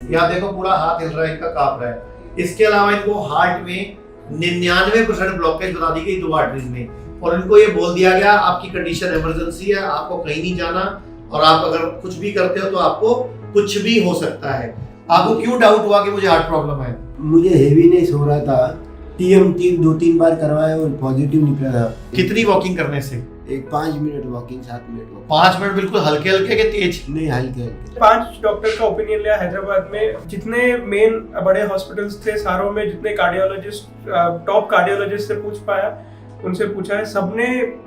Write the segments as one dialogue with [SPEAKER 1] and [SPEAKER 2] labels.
[SPEAKER 1] यहाँ देखो पूरा हाथ हिल रहा है, इनका कांप रहा है। इसके अलावा इनको हार्ट में 99% ब्लॉकेज बता दी गई 2 आर्टरीज में, और इनको ये बोल दिया गया आपकी कंडीशन इमरजेंसी है, आपको कहीं नहीं जाना, और आप अगर कुछ भी करते हो तो आपको कुछ भी हो सकता है। आपको क्यों डाउट हुआ कि मुझे हार्ट प्रॉब्लम है?
[SPEAKER 2] मुझे हेवीनेस हो रहा था, टीएमटी 2-3 बार करवाया और पॉजिटिव निकला था।
[SPEAKER 1] कितनी वॉकिंग करने से?
[SPEAKER 2] एक 5 minute walking, 7 minute walking.
[SPEAKER 1] 5 minute बिल्कुल हल्के हल्के के तेज?
[SPEAKER 2] नहीं, हल्के हल्के।
[SPEAKER 3] 5 डॉक्टर का ओपिनियन लिया हैदराबाद में। जितने मेन बड़े हॉस्पिटल्स थे सारों में, जितने कार्डियोलॉजिस्ट, टॉप कार्डियोलॉजिस्ट से पूछ पाया, उनसे पूछा है, सबने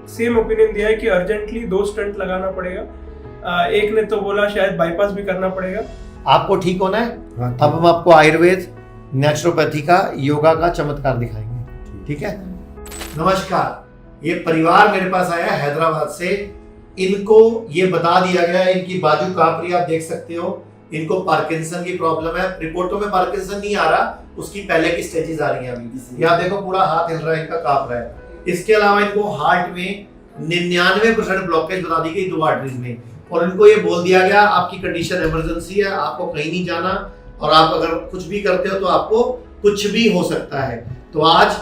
[SPEAKER 3] सेम ओपिनियन दिया है कि अर्जेंटली 2 स्टंट लगाना पड़ेगा। एक ने तो बोला शायद बाईपास भी करना पड़ेगा।
[SPEAKER 1] आपको ठीक होना है।
[SPEAKER 2] हाँ,
[SPEAKER 1] अब हम आपको आयुर्वेद, नेचुरोपैथी का, योगा का चमत्कार दिखाएंगे, ठीक है? नमस्कार, ये परिवार मेरे पास आया हैदराबाद से। इनको ये बता दिया गया है, इनकी बाजू कांप रही है, आप देख सकते हो। इनको पार्किंसन की प्रॉब्लम है। रिपोर्टों में पार्किंसन नहीं आ रहा, उसकी पहले की स्टेजेस आ रही हैं अभी। यहाँ देखो पूरा हाथ हिल रहा है, इनका कांप रहा है। इसके अलावा इनको हार्ट में 99% ब्लॉकेज बता दी गई 2 आर्टरीज में, और इनको ये बोल दिया गया आपकी कंडीशन इमरजेंसी है, आपको कहीं नहीं जाना, और आप अगर कुछ भी करते हो तो आपको कुछ भी हो सकता है। तो आज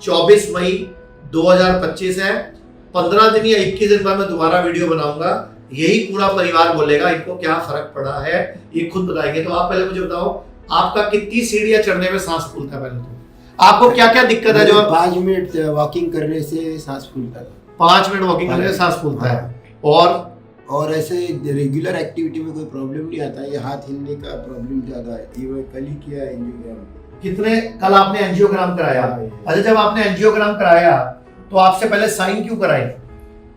[SPEAKER 1] 24 मई 2025 है। 15 दिन या 21 दिन बाद मैं दोबारा वीडियो बनाऊंगा। यही पूरा परिवार बोलेगा इनको क्या फर्क पड़ा है, ये खुद बताएंगे। तो आप पहले मुझे बताओ, आपका कितनी सीढ़ियां चढ़ने में सांस फूलता है? पहले तो आपको क्या क्या दिक्कत है? जो
[SPEAKER 2] 5 मिनट वॉकिंग करने से सांस फूलता था।
[SPEAKER 1] 5 मिनट वॉकिंग करने से सांस फूलता है।
[SPEAKER 2] और ऐसे रेगुलर एक्टिविटी में कोई प्रॉब्लम नहीं आता। ये हाथ हिलने का प्रॉब्लम ज्यादा है। ये कल ही किया एंजियोग्राम।
[SPEAKER 1] कितने कल आपने एंजियोग्राम कराया? अच्छा, जब आपने एंजियोग्राम कराया तो आपसे पहले साइन क्यों कराई?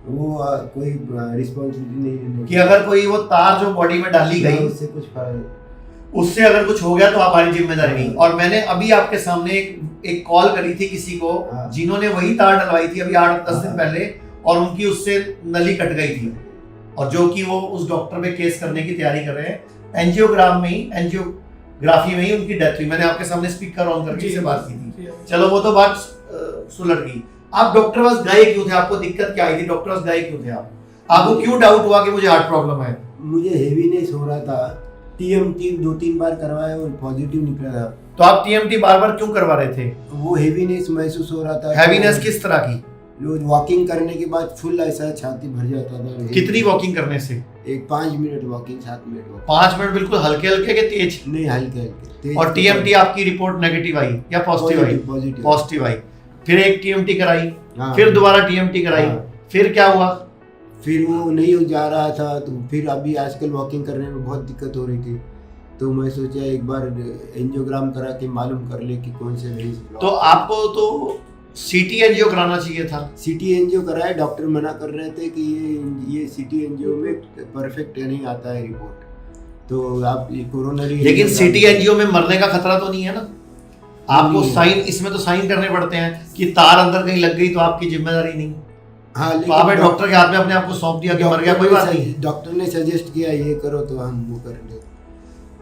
[SPEAKER 2] वो कोई रिस्पॉन्सिबिलिटी नहीं
[SPEAKER 1] कि अगर कोई वो तार जो बॉडी में डाली गई
[SPEAKER 2] उससे कुछ फर्क,
[SPEAKER 1] उससे अगर कुछ हो गया तो हमारी जिम्मेदारी नहीं। और मैंने अभी आपके सामने एक कॉल करी थी किसी को जिन्होंने वही तार डलवाई थी अभी 8-10 दिन पहले, और उनकी उससे नली कट गई थी, और जो कि वो उस डॉक्टर पे केस करने की तैयारी कर रहे हैं। एंजियोग्राम में ही, एंजियोग्राफी में ही उनकी डेथ हुई। मैंने आपके सामने स्पीकर ऑन करके से बात की थी। चलो वो तो बात सुलट गई। आप डॉक्टर पास गए क्यों थे? आपको दिक्कत क्या आई थी? डॉक्टर पास गए क्यों थे आप? आपको क्यों डाउट हुआ कि मुझे हार्ट प्रॉब्लम है?
[SPEAKER 2] मुझे हेवीनेस हो रहा था, टीएमटी 2-3 बार करवाया और पॉजिटिव निकला था।
[SPEAKER 1] तो आप टीएमटी बार बार क्यों करवा रहे थे?
[SPEAKER 2] वो हेवीनेस महसूस हो रहा था।
[SPEAKER 1] हैवीनेस किस तरह की?
[SPEAKER 2] रोज वॉकिंग करने के बाद फुल ऐसा छाती भर जाता था।
[SPEAKER 1] कितनी वॉकिंग करने से?
[SPEAKER 2] एक 5 minute walking, 7 minute walking.
[SPEAKER 1] 5 minute बिल्कुल हल्के हल्के के तेज?
[SPEAKER 2] नहीं, हल्के हल्के।
[SPEAKER 1] और टीएमटी आपकी रिपोर्ट नेगेटिव आई या पॉजिटिव आई? पॉजिटिव आई। फिर एक टीएमटी कराई, फिर दोबारा टीएमटी कराई, फिर क्या हुआ?
[SPEAKER 2] फिर वो नहीं हो जा रहा था, तो फिर अभी आजकल वॉकिंग करने में बहुत दिक्कत हो रही थी, तो मैं सोचा एक बार एंजियोग्राम करा के मालूम कर ले कि कौन से वेन्स ब्लॉक।
[SPEAKER 1] तो आपको तो सीटी एंजियो कराना चाहिए था।
[SPEAKER 2] सीटी एंजियो कराया, डॉक्टर मना कर रहे थे कि ये सीटी एंजियो में परफेक्ट नहीं आता है रिपोर्ट, तो आप ये कोरोनरी।
[SPEAKER 1] लेकिन सीटी एंजियो में मरने का खतरा तो नहीं है ना? आपको साइन, इसमें तो साइन करने पड़ते हैं कि तार अंदर कहीं लग गई तो आपकी जिम्मेदारी नहीं।
[SPEAKER 2] हाँ,
[SPEAKER 1] तो आपने डॉक्टर के हाथ में अपने आप को सौंप दिया कि मर गया, कोई बात नहीं।
[SPEAKER 2] डॉक्टर ने सजेस्ट किया ये करो तो हम वो कर ले।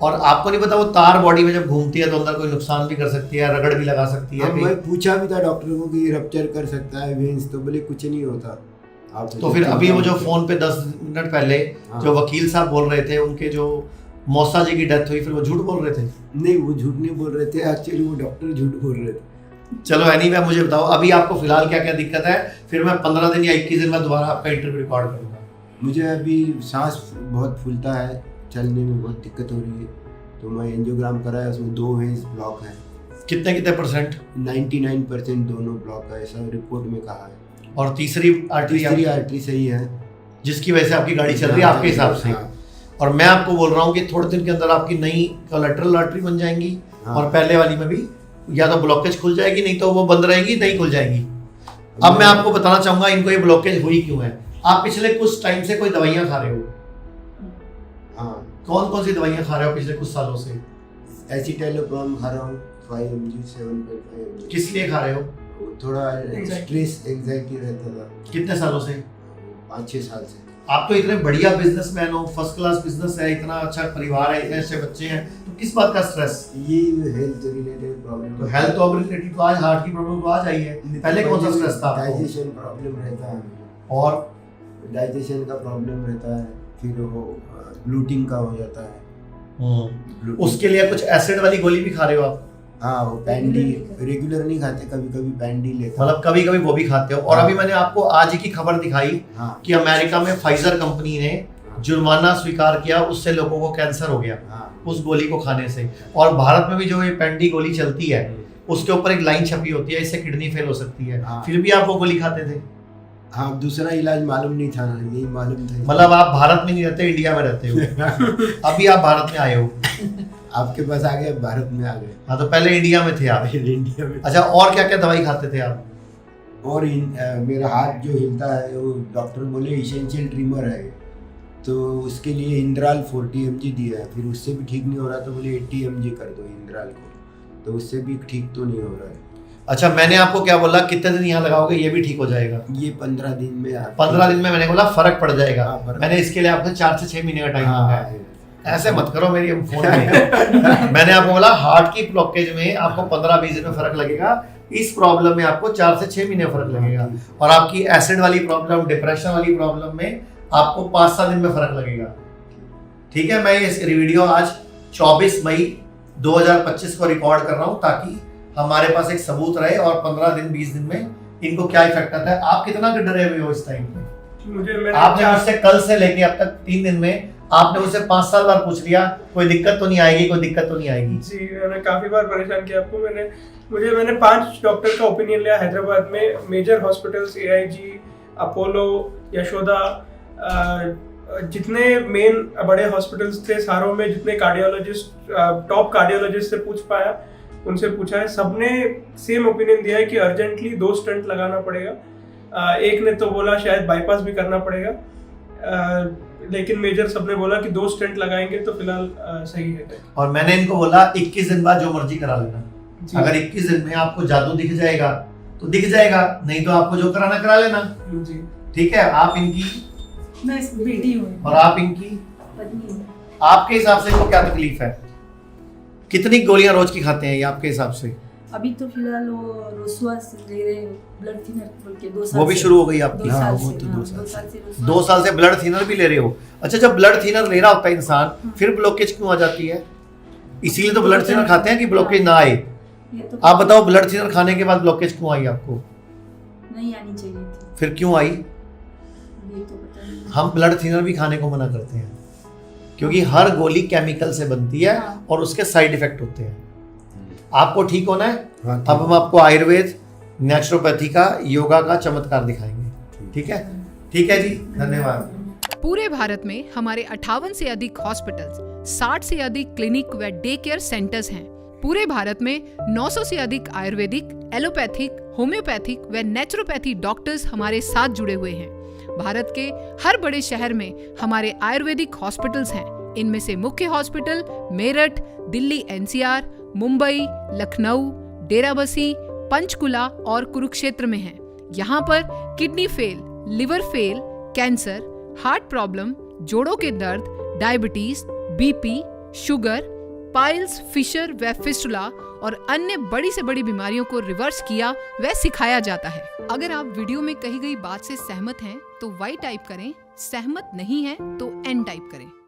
[SPEAKER 1] और आपको नहीं पता वो तार बॉडी में जब घूमती है तो अंदर कोई नुकसान भी कर सकती है, रगड़ भी लगा सकती है।
[SPEAKER 2] मैं पूछा भी था डॉक्टर को कि ये रप्चर कर सकता है वेन्स, तो बोले कुछ नहीं होता।
[SPEAKER 1] तो फिर अभी वो जो फोन पे 10 मिनट पहले जो वकील साहब बोल रहे थे, उनके जो मौसा जी की डेथ हुई, फिर वो झूठ बोल रहे थे?
[SPEAKER 2] नहीं, वो झूठ नहीं बोल रहे थे, एक्चुअली वो डॉक्टर झूठ बोल रहे थे।
[SPEAKER 1] चलो एनीवे, मुझे बताओ अभी आपको फिलहाल क्या क्या दिक्कत है, फिर मैं 15 दिन या 21 दिन में दोबारा आपका इंटरव्यू रिकॉर्ड करूंगा।
[SPEAKER 2] मुझे अभी सांस बहुत फूलता है, चलने में बहुत दिक्कत हो रही है, तो मैं एंजियोग्राम कराया, उसमें 2 वेन्स ब्लॉक है।
[SPEAKER 1] कितने परसेंट?
[SPEAKER 2] 99% दोनों ब्लॉक है, ऐसा रिपोर्ट में कहा है।
[SPEAKER 1] और तीसरी
[SPEAKER 2] आर्टरी सही है,
[SPEAKER 1] जिसकी वजह से आपकी गाड़ी चल रही है आपके हिसाब से। और मैं आपको बोल रहा हूँ कि थोड़े दिन के अंदर आपकी नई कोलैटरल आर्टरी बन जाएंगी, और पहले वाली में भी या तो ब्लॉकेज खुल जाएगी, नहीं तो वो बंद रहेगी, नहीं खुल जाएगी। अब मैं आपको बताना चाहूंगा इनको ये ब्लॉकेज हुई क्यों है। आप पिछले कुछ टाइम से कोई दवाइयाँ खा रहे हो?
[SPEAKER 2] हाँ।
[SPEAKER 1] कौन कौन सी दवाइयाँ खा रहे हो पिछले कुछ सालों से?
[SPEAKER 2] एसिटाइलोप्राम खा रहा हूँ 5 mg 7.5 mg।
[SPEAKER 1] किस लिए खा रहे हो?
[SPEAKER 2] थोड़ा स्ट्रेस एंजाइटी रहता था।
[SPEAKER 1] कितने सालों से?
[SPEAKER 2] 5-6 साल से।
[SPEAKER 1] आप तो इतने बढ़िया बिजनेसमैन हो, फर्स्ट क्लास बिजनेस है, इतना अच्छा परिवार है, इतने अच्छे बच्चे हैं, तो किस बात का स्ट्रेस?
[SPEAKER 2] ये हेल्थ रिलेटेड प्रॉब्लम।
[SPEAKER 1] तो हेल्थ रिलेटेड तो आज हार्ट की प्रॉब्लम तो आ जाई है। पहले कौन सा स्ट्रेस था?
[SPEAKER 2] डाइजेशन प्रॉब्लम रहता है,
[SPEAKER 1] और
[SPEAKER 2] डाइजेशन का प्रॉब्लम रहता है, फिर वो ब्लूटिंग का हो जाता है।
[SPEAKER 1] उसके लिए कुछ एसिड वाली गोली भी खा रहे हो आप?
[SPEAKER 2] हाँ, वो पैंडी रेगुलर नहीं खाते, कभी कभी पैंडी लेते।
[SPEAKER 1] मतलब कभी कभी वो भी खाते हो। और
[SPEAKER 2] हाँ।
[SPEAKER 1] अभी मैंने आपको आज ही की खबर दिखाई
[SPEAKER 2] हाँ
[SPEAKER 1] कि अमेरिका में फाइजर कंपनी ने जुर्माना स्वीकार किया, उससे लोगों को कैंसर हो गया
[SPEAKER 2] हाँ
[SPEAKER 1] उस गोली को खाने से। और भारत में भी जो ये पैंडी गोली चलती है उसके ऊपर एक लाइन छपी होती है, इससे किडनी फेल हो सकती है।
[SPEAKER 2] हाँ।
[SPEAKER 1] फिर भी आप वो गोली खाते थे?
[SPEAKER 2] हाँ, दूसरा इलाज मालूम नहीं था, यही मालूम था।
[SPEAKER 1] मतलब आप भारत में नहीं रहते, इंडिया में रहते हो। अभी आप भारत में आए हो?
[SPEAKER 2] आपके पास आ गए, भारत में आ गए।
[SPEAKER 1] हाँ, तो पहले इंडिया में थे आप?
[SPEAKER 2] इंडिया में।
[SPEAKER 1] अच्छा, और क्या क्या दवाई खाते थे आप?
[SPEAKER 2] और मेरा हाथ जो हिलता है वो डॉक्टर बोले इसेंशियल ट्रिमर है, तो उसके लिए इंद्राल 40 mg दिया है। फिर उससे भी ठीक नहीं हो रहा तो बोले 80 mg कर दो इंद्राल को, तो उससे भी ठीक तो नहीं हो रहा है।
[SPEAKER 1] अच्छा, मैंने आपको क्या बोला, कितने दिन यहाँ लगाओगे ये भी ठीक हो जाएगा?
[SPEAKER 2] ये 15 दिन में
[SPEAKER 1] 15 दिन में मैंने बोला फर्क पड़ जाएगा।
[SPEAKER 2] हाँ, फर्क।
[SPEAKER 1] मैंने इसके लिए आपको 4 से 6 महीने का टाइम मांगा है।
[SPEAKER 2] हाँ,
[SPEAKER 1] ऐसे मत करो मेरी फोन में। मैंने आपको बोला हार्ट की ब्लॉकेज में आपको 15-20 दिन में फर्क लगेगा, इस प्रॉब्लम में आपको 4 से 6 महीने फर्क लगेगा, और आपकी एसिड वाली प्रॉब्लम, डिप्रेशन वाली प्रॉब्लम में आपको 5-7 दिन में फर्क लगेगा। ठीक है, मैं ये वीडियो आज 24 मई 2025 को रिकॉर्ड कर रहा हूँ ताकि हमारे पास एक सबूत रहे, और 15 दिन 20 दिन में इनको क्या इफेक्ट आता है। आप कितना डरे हुए हो इस टाइम पे? आपने मुझसे कल से लेके अब तक 3 दिन में आपने मुझसे 5 साल बार पूछ लिया कोई दिक्कत तो नहीं आएगी, कोई दिक्कत तो नहीं आएगी।
[SPEAKER 3] जी, मैंने काफी बार परेशान किया आपको। मैंने 5 डॉक्टर का ओपिनियन लिया हैदराबाद में, major hospitals, AIG, Apollo, Yashoda, जितने मेन बड़े हॉस्पिटल्स थे सारों में, जितने कार्डियोलॉजिस्ट, टॉप कार्डियोलॉजिस्ट से पूछ पाया, उनसे पूछा है, सबने सेम ओपिनियन दिया है कि अर्जेंटली 2 स्टंट लगाना पड़ेगा। एक ने तो बोला शायद बाईपास भी करना पड़ेगा, लेकिन मेजर सबने बोला कि 2 स्टंट लगाएंगे तो फिलहाल सही है।
[SPEAKER 1] और मैंने इनको बोला 21 दिन बाद जो मर्जी करा लेना, अगर 21 दिन में आपको जादू दिख जाएगा तो दिख जाएगा, नहीं तो आपको जो कराना करा लेना।
[SPEAKER 3] जी,
[SPEAKER 1] ठीक है, आप इनकी,
[SPEAKER 4] मैं इसकी बेटी हूँ
[SPEAKER 1] और आप इनकी
[SPEAKER 4] पत्नी हूँ।
[SPEAKER 1] आपके हिसाब से इनको क्या तकलीफ है? कितनी गोलियां रोज की खाते हैं ये आपके हिसाब से?
[SPEAKER 4] अभी तो फिलहाल वो रोसुआस ले रहे हैं, ब्लड थिनर बोल के 2 साल
[SPEAKER 1] वो भी
[SPEAKER 4] से।
[SPEAKER 1] शुरू हो गई आपकी?
[SPEAKER 4] 2 साल
[SPEAKER 2] वो
[SPEAKER 4] से,
[SPEAKER 2] तो
[SPEAKER 4] हाँ,
[SPEAKER 2] 2
[SPEAKER 4] 2
[SPEAKER 2] साल
[SPEAKER 4] साल से
[SPEAKER 1] 2 साल से ब्लड थिनर भी ले रहे हो? अच्छा, जब ब्लड थिनर ले रहा होता है इंसान, फिर ब्लॉकेज क्यों आ जाती है? इसीलिए तो ब्लड थिनर खाते हैं कि ब्लॉकेज ना आए।
[SPEAKER 4] ये तो
[SPEAKER 1] आप बताओ, ब्लड थिनर खाने के बाद ब्लॉकेज क्यों आई आपको?
[SPEAKER 4] नहीं आनी चाहिए थी,
[SPEAKER 1] फिर क्यों आई?
[SPEAKER 4] ये तो पता नहीं।
[SPEAKER 1] हम ब्लड थिनर भी खाने को मना करते हैं क्योंकि हर गोली केमिकल से बनती है
[SPEAKER 4] हाँ।
[SPEAKER 1] और उसके साइड इफेक्ट होते हैं। आपको ठीक होना है,
[SPEAKER 2] हाँ,
[SPEAKER 1] अब हम आपको आयुर्वेद, नेचुरोपैथी का, योगा का चमत्कार दिखाएंगे। ठीक है? ठीक है जी, धन्यवाद।
[SPEAKER 5] पूरे भारत में हमारे 58 से अधिक हॉस्पिटल्स, 60 से अधिक क्लिनिक व डे केयर सेंटर्स हैं। पूरे भारत में 900 से अधिक आयुर्वेदिक, एलोपैथिक, होम्योपैथिक व नेचुरोपैथी डॉक्टर्स हमारे साथ जुड़े हुए हैं। भारत के हर बड़े शहर में हमारे आयुर्वेदिक हॉस्पिटल्स हैं। इनमें से मुख्य हॉस्पिटल मेरठ, दिल्ली NCR, मुंबई, लखनऊ, डेराबसी, पंचकुला और कुरुक्षेत्र में हैं। यहाँ पर kidney fail, liver fail, cancer, heart problem, जोड़ों के दर्द, diabetes, BP, sugar, piles, fissure व फिस्टुला और अन्य बड़ी से बड़ी बीमारियों को रिवर्स किया व सिखाया जाता है। अगर आप वीडियो में कही गई बात से सहमत हैं तो Y टाइप करें, सहमत नहीं हैं तो N टाइप करें।